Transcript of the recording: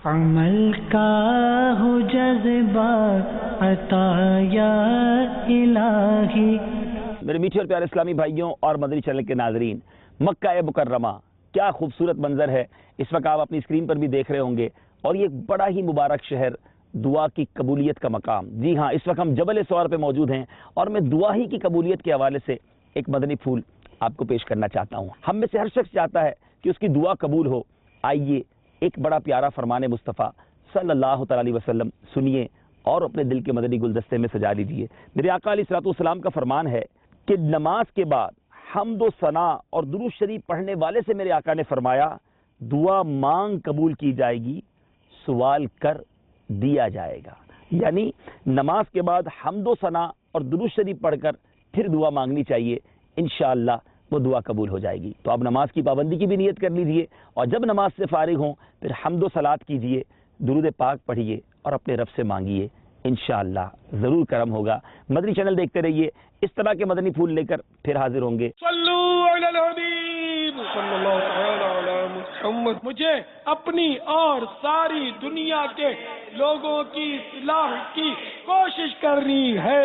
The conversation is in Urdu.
عمل کا ہو جذبہ عطا یا الہی۔ میرے میٹھے اور پیارے اسلامی بھائیوں اور مدنی چینل کے ناظرین، مکہ مکرمہ کیا خوبصورت منظر ہے، اس وقت آپ اپنی اسکرین پر بھی دیکھ رہے ہوں گے، اور یہ ایک بڑا ہی مبارک شہر، دعا کی قبولیت کا مقام۔ جی ہاں، اس وقت ہم جبل ثور پہ موجود ہیں، اور میں دعا ہی کی قبولیت کے حوالے سے ایک مدنی پھول آپ کو پیش کرنا چاہتا ہوں۔ ہم میں سے ہر شخص چاہتا ہے کہ اس کی دعا قبول ہو۔ آئیے ایک بڑا پیارا فرمان مصطفیٰ صلی اللہ تعالی علیہ وسلم سنیے اور اپنے دل کے مدنی گلدستے میں سجا لیجیے۔ میرے آقا علیہ الصلوۃ والسلام کا فرمان ہے کہ نماز کے بعد حمد و ثنا اور درود شریف پڑھنے والے سے میرے آقا نے فرمایا، دعا مانگ قبول کی جائے گی، سوال کر دیا جائے گا۔ یعنی نماز کے بعد حمد و ثنا اور درود شریف پڑھ کر پھر دعا مانگنی چاہیے، انشاءاللہ وہ دعا قبول ہو جائے گی۔ تو آپ نماز کی پابندی کی بھی نیت کر لیجئے، اور جب نماز سے فارغ ہوں پھر حمد و صلات کیجئے، درود پاک پڑھیے اور اپنے رب سے مانگیے، انشاءاللہ ضرور کرم ہوگا۔ مدنی چینل دیکھتے رہیے، اس طرح کے مدنی پھول لے کر پھر حاضر ہوں گے۔ صلو علی الحبیب صلی اللہ تعالی علی محمد۔ مجھے اپنی اور ساری دنیا کے لوگوں کی اصلاح کی کوشش کرنی ہے۔